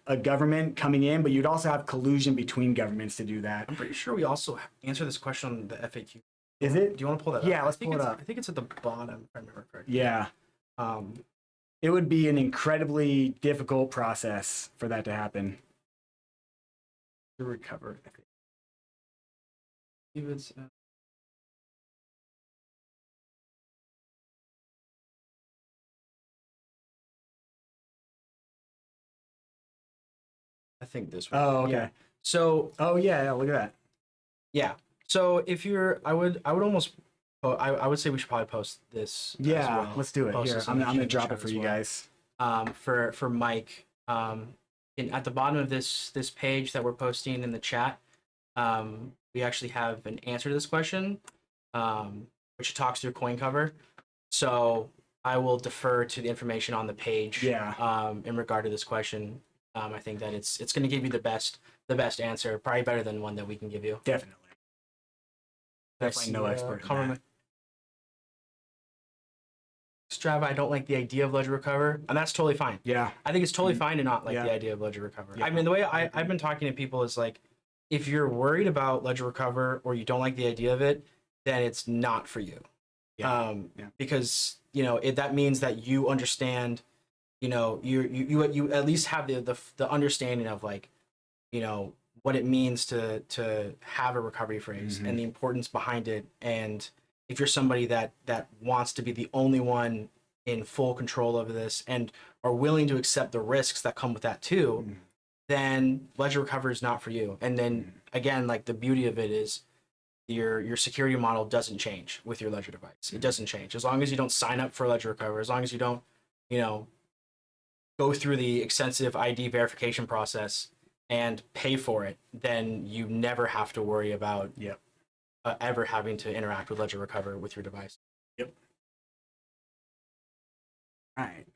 a government coming in, but you'd also have collusion between governments to do that. I'm pretty sure we also answer this question on the FAQ. Is it? Do you want to pull that up? Yeah, let's pull it up. I think it's at the bottom, if I remember correctly. Yeah. It would be an incredibly difficult process for that to happen. To recover. I think this one. Oh, okay. Yeah. So. Oh yeah, look at that. Yeah. So if you're, I would almost, I would say we should probably post this. Yeah, as well. let's do it. Here, I'm gonna drop it for you guys. For Mike, at the bottom of this page that we're posting in the chat, we actually have an answer to this question, which talks through coin cover. So I will defer to the information on the page. Yeah. In regard to this question, I think that it's going to give you the best answer, probably better than one that we can give you. Definitely. Definitely no expert in that. Strava, I don't like the idea of Ledger Recover, and that's totally fine. Yeah. I think it's totally fine to not like the idea of Ledger Recover. Yeah. I mean, the way I've been talking to people is like, if you're worried about Ledger Recover or you don't like the idea of it, then it's not for you. Yeah. Because, that means that you understand, you at least have the understanding of like, what it means to have a recovery phrase and the importance behind it. And if you're somebody that wants to be the only one in full control of this and are willing to accept the risks that come with that too, then Ledger Recover is not for you. And then again, like the beauty of it is your security model doesn't change with your Ledger device. It doesn't change. As long as you don't sign up for Ledger Recover, as long as you don't, go through the extensive ID verification process and pay for it, then you never have to worry about ever having to interact with Ledger Recover with your device. Yep. All right.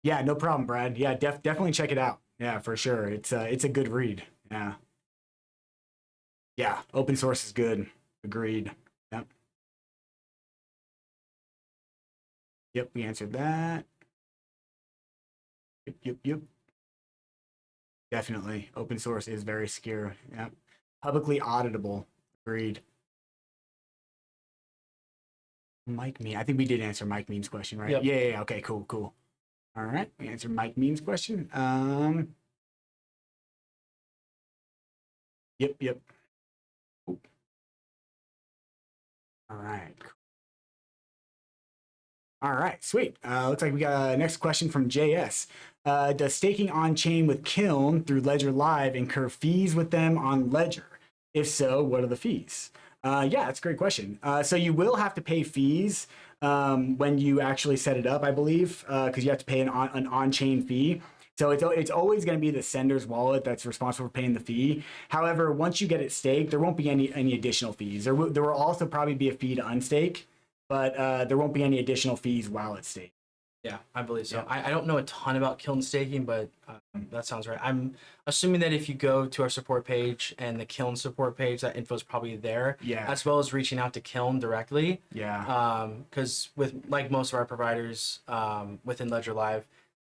Yeah, no problem, Brad. Yeah, definitely check it out. Yeah, for sure. It's a good read. Yeah. Yeah, open source is good. Agreed. Yep. Yep, we answered that. Yep. Definitely. Open source is very secure. Yep. Publicly auditable. Agreed. Mike Mean. I think we did answer Mike Mean's question, right? Yep. Yeah. Okay, cool. All right. We answered Mike Mean's question. Yep. Cool. All right. All right, sweet. Looks like we got a next question from JS. Does staking on-chain with Kiln through Ledger Live incur fees with them on Ledger? If so, what are the fees? Yeah, that's a great question. So you will have to pay fees when you actually set it up, I believe, because you have to pay an on-chain fee. So it's always going to be the sender's wallet that's responsible for paying the fee. However, once you get it staked, there won't be any additional fees. There will also probably be a fee to unstake, but there won't be any additional fees while it's staked. Yeah, I believe so. Yeah. I don't know a ton about Kiln staking, but that sounds right. I'm assuming that if you go to our support page and the Kiln support page, that info is probably there. Yeah. As well as reaching out to Kiln directly. Yeah. Because like most of our providers within Ledger Live,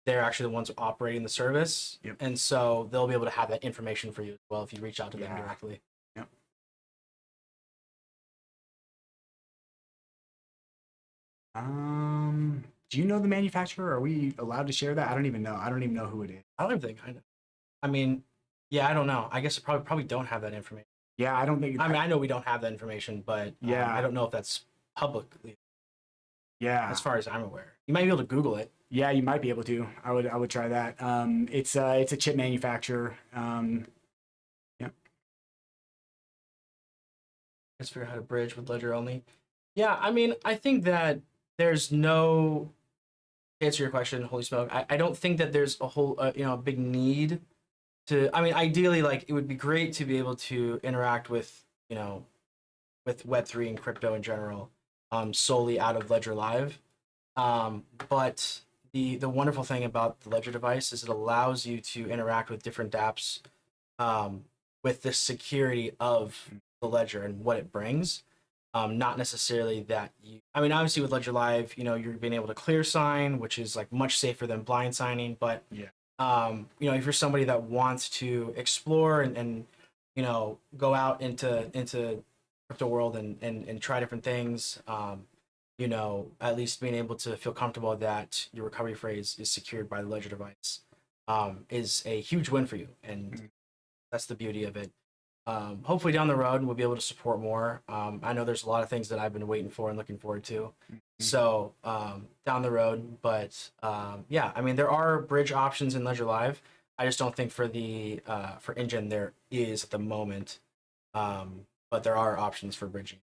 they're actually the ones operating the service. Yep. And so they'll be able to have that information for you as well if you reach out to them directly. Yep. Do you know the manufacturer? Are we allowed to share that? I don't even know. I don't even know who it is. I don't think I know. I mean, yeah, I don't know. I guess I probably don't have that information. Yeah, I don't think. I mean, I know we don't have that information, but I don't know if that's publicly. Yeah. as far as I'm aware. You might be able to Google it. Yeah, you might be able to. I would try that. It's a chip manufacturer. Yeah. Let's figure out how to bridge with Ledger only. Yeah, I mean, I think that there's no, to answer your question, Holy Smoke. I don't think that there's a whole, a big need to. I mean, ideally, like it would be great to be able to interact with, with Web3 and crypto in general, solely out of Ledger Live. But the wonderful thing about the Ledger device is it allows you to interact with different dApps, with the security of the Ledger and what it brings. Not necessarily that you. I mean, obviously with Ledger Live, you're being able to clear sign, which is like much safer than blind signing. But Yeah. If you're somebody that wants to explore and go out into crypto world and try different things, at least being able to feel comfortable that your recovery phrase is secured by the Ledger device, is a huge win for you, and that's the beauty of it. Hopefully down the road we'll be able to support more. I know there's a lot of things that I've been waiting for and looking forward to. So down the road, but yeah, I mean there are bridge options in Ledger Live. I just don't think for the for Engine there is at the moment, but there are options for bridging.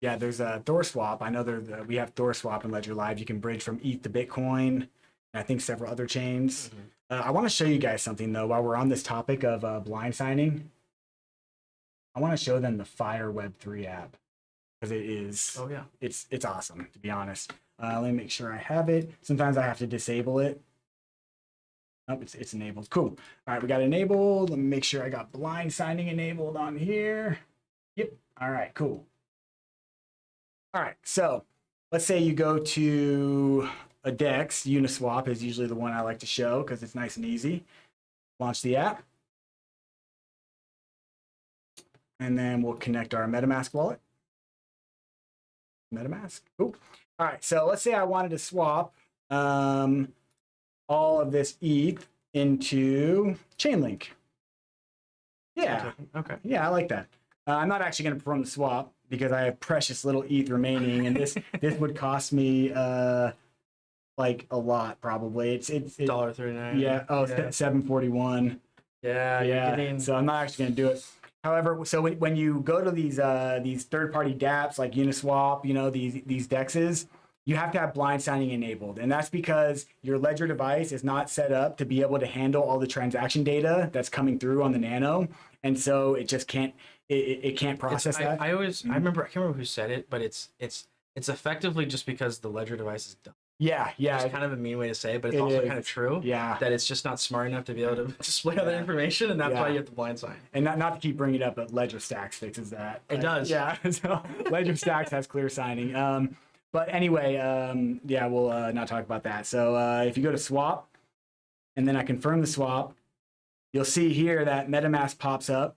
Yeah, there's a Thor swap. I know we have Thor swap in Ledger Live. You can bridge from ETH to Bitcoin, and I think several other chains. I want to show you guys something though while we're on this topic of blind signing. I want to show them the Fire Web3 app because it is. Oh yeah, it's awesome, to be honest. Let me make sure I have it. Sometimes I have to disable it. Oh, it's enabled. Cool. All right, we got enabled. Let me make sure I got blind signing enabled on here. Yep. All right, cool. All right, so let's say you go to a DEX. Uniswap is usually the one I like to show because it's nice and easy. Launch the app. And then we'll connect our MetaMask wallet. MetaMask. Cool. All right, so let's say I wanted to swap all of this ETH into Chainlink. Yeah. Okay. Yeah, I like that. I'm not actually going to perform the swap because I have precious little ETH remaining, and this would cost me like a lot probably. It's $1.39. Yeah. Oh, yeah. 741. Yeah. Yeah. So I'm not actually going to do it. However, so when you go to these third-party dApps like Uniswap, these DEXs, you have to have blind signing enabled. And that's because your Ledger device is not set up to be able to handle all the transaction data that's coming through on the Nano. And so it just can't, it can't process that. I can't remember who said it, but it's effectively just because the Ledger device is dumb. Yeah. It's kind of a mean way to say it, but it's also kind of true. Yeah. That it's just not smart enough to be able to display all that information, and that's why you have to blind sign. And not to keep bringing it up, but Ledger Stacks fixes that. It does. Yeah. So Ledger Stacks has clear signing. But anyway, yeah, we'll not talk about that. So if you go to swap, and then I confirm the swap, you'll see here that MetaMask pops up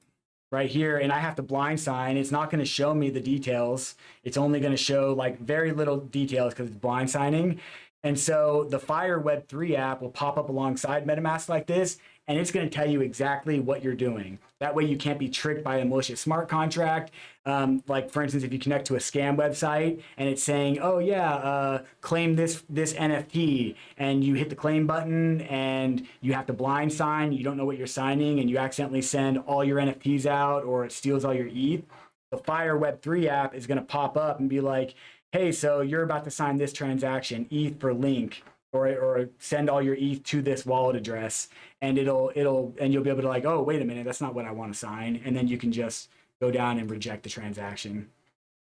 right here, and I have to blind sign. It's not going to show me the details. It's only going to show like very little details because it's blind signing. And so the Fire Web3 app will pop up alongside MetaMask like this, and it's going to tell you exactly what you're doing. That way you can't be tricked by a malicious smart contract. Like for instance, if you connect to a scam website and it's saying, oh yeah, claim this NFT, and you hit the claim button and you have to blind sign, you don't know what you're signing, and you accidentally send all your NFTs out, or it steals all your ETH, the Fire Web3 app is going to pop up and be like, hey, so you're about to sign this transaction, ETH for link, or send all your ETH to this wallet address, and you'll be able to like, oh, wait a minute, that's not what I want to sign, and then you can just go down and reject the transaction.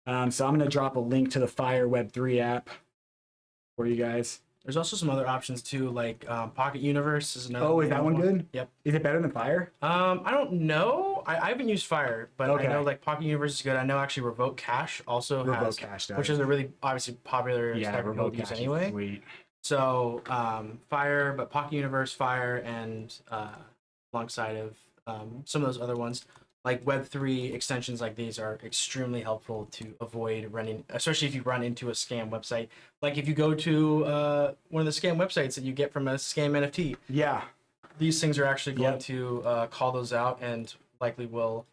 So I'm going to drop a link to the Fire Web3 app for you guys. There's also some other options too, like Pocket Universe is another. Oh, is that one good? Yep. Is it better than Fire? I don't know. I haven't used Fire, but Okay. I know like Pocket Universe is good. I know actually Revoke Cash also has, Cash which is a really obviously popular yeah, type of Revoke code use Cash anyway. is sweet. So Fire, but Pocket Universe, Fire, and alongside of some of those other ones, like Web3 extensions like these are extremely helpful to avoid running, especially if you run into a scam website. Like if you go to one of the scam websites that you get from a scam NFT, Yeah. these things are actually going to call those out and likely will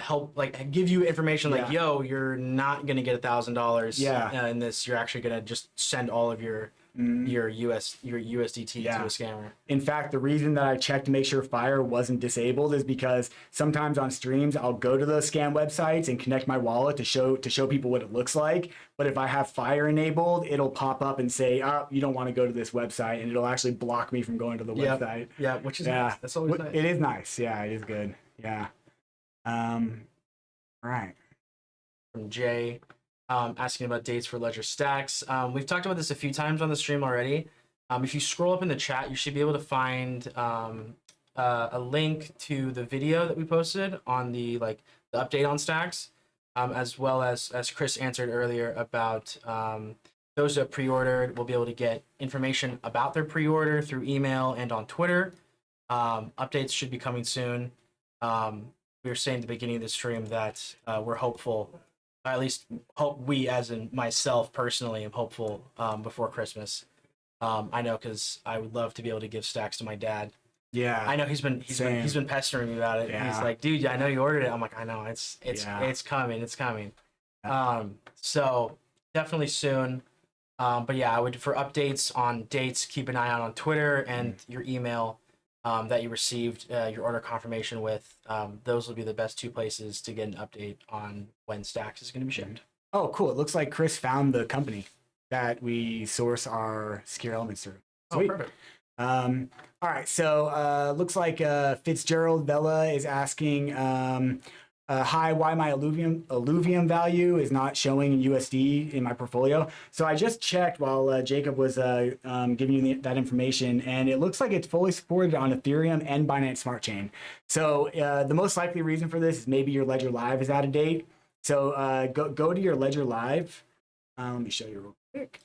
help, like give you information like, yo, you're not gonna get $1,000 in this. You're actually gonna just send all of your USDT to a scammer. In fact, the reason that I checked to make sure Fire wasn't disabled is because sometimes on streams I'll go to those scam websites and connect my wallet to show people what it looks like. But if I have Fire enabled, it'll pop up and say, "Oh, you don't want to go to this website," and it'll actually block me from going to the website. Yeah, which is nice. That's always nice. It is nice. Yeah, it is good. Yeah. Right. From Jay, asking about dates for Ledger Stacks. We've talked about this a few times on the stream already. If you scroll up in the chat, you should be able to find a link to the video that we posted on the update on Stacks, as well as Chris answered earlier about those that pre-ordered will be able to get information about their pre-order through email and on Twitter. Updates should be coming soon. We were saying at the beginning of the stream that we're hopeful, at least we as in myself personally am hopeful before Christmas. I know, because I would love to be able to give Stacks to my dad. Yeah, I know he's been pestering me about it. Yeah. He's like, dude, I know you ordered it. I'm like, I know, it's coming. So definitely soon. But yeah, I would, for updates on dates, keep an eye out on Twitter and your email that you received your order confirmation with. Those will be the best two places to get an update on when Stacks is going to be shipped. Oh, cool. It looks like Chris found the company that we source our secure elements through. Sweet. Oh, perfect. All right. So looks like Fitzgerald Vela is asking, hi, why my Illuvium value is not showing in USD in my portfolio. So I just checked while Jacob was giving you that information, and it looks like it's fully supported on Ethereum and Binance Smart Chain. So the most likely reason for this is maybe your Ledger Live is out of date. So go to your Ledger Live. Let me show you real quick.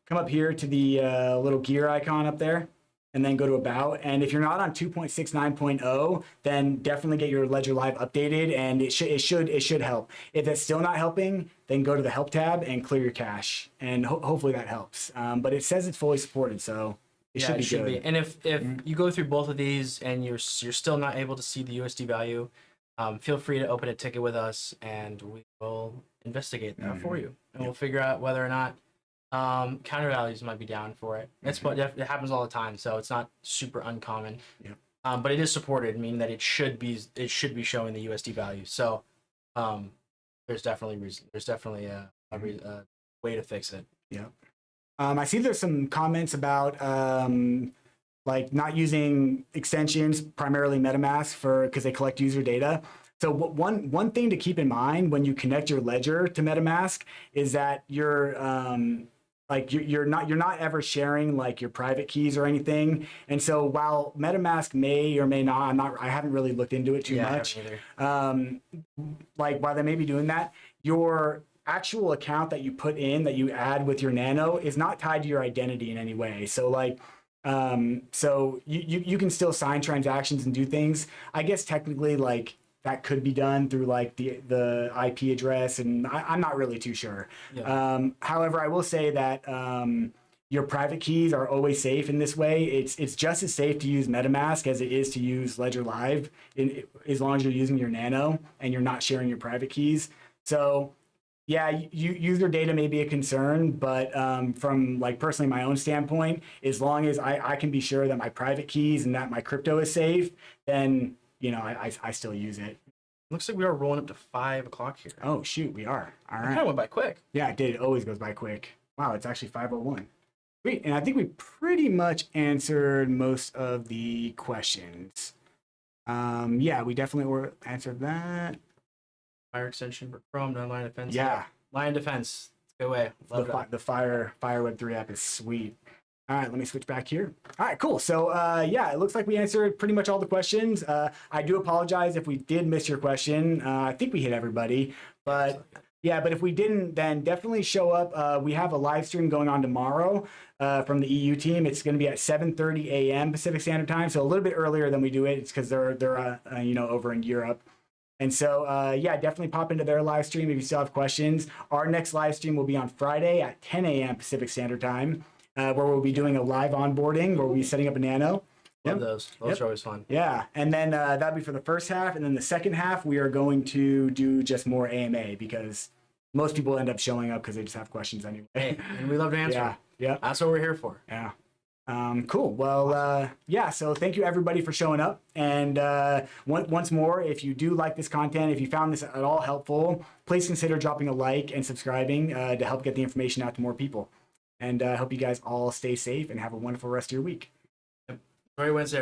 Come up here to the little gear icon up there, and then go to About. And if you're not on 2.69.0, then definitely get your Ledger Live updated, and it should help. If it's still not helping, then go to the Help tab and clear your cache, and hopefully that helps. But it says it's fully supported, so it should be good. And if you go through both of these and you're still not able to see the USD value, feel free to open a ticket with us, and we will investigate that for you, and we'll figure out whether or not counter values might be down for it. That's what it happens all the time, so it's not super uncommon. Yeah. But it is supported, meaning that it should be showing the USD value. So there's definitely a way to fix it. Yeah. I see there's some comments about like not using extensions, primarily MetaMask, because they collect user data. So one thing to keep in mind when you connect your ledger to MetaMask is that you're not ever sharing like your private keys or anything. And so while MetaMask may or may not, I haven't really looked into it too much. Like while they may be doing that, your actual account that you put in, that you add with your Nano, is not tied to your identity in any way. So like, so you can still sign transactions and do things. I guess technically like that could be done through like the IP address, and I'm not really too sure. Yeah. However, I will say that your private keys are always safe in this way. It's just as safe to use MetaMask as it is to use Ledger Live, as long as you're using your Nano and you're not sharing your private keys. So yeah, user data may be a concern, but from like personally my own standpoint, as long as I can be sure that my private keys and that my crypto is safe, then I still use it. Looks like we are rolling up to 5 o'clock here. Oh shoot, we are. All right. It kind of went by quick. Yeah, it did. It always goes by quick. Wow, it's actually 5:01. Sweet, and I think we pretty much answered most of the questions. Yeah, we definitely answered that. Fire extension for Chrome, no line of defense. Yeah. Line of defense. Go away. The Fire Web 3 app is sweet. All right, let me switch back here. All right, cool. So yeah, it looks like we answered pretty much all the questions. I do apologize if we did miss your question. I think we hit everybody, but yeah, but if we didn't, then definitely show up. We have a live stream going on tomorrow from the EU team. It's going to be at 7:30 a.m. Pacific Standard Time, so a little bit earlier than we do it. It's because they're over in Europe. And so, yeah, definitely pop into their live stream if you still have questions. Our next live stream will be on Friday at 10 a.m. Pacific Standard Time. Where we'll be doing a live onboarding, where we'll be setting up a Nano. Love Yep. those. Those are always fun. Yeah, and then that'll be for the first half, and then the second half we are going to do just more AMA because most people end up showing up because they just have questions anyway. Hey, and we love to answer. Yeah, yeah, That's what we're here for. yeah. Cool. Well, yeah. So thank you everybody for showing up. And once more, if you do like this content, if you found this at all helpful, please consider dropping a like and subscribing to help get the information out to more people. And I hope you guys all stay safe and have a wonderful rest of your week. Enjoy Wednesday.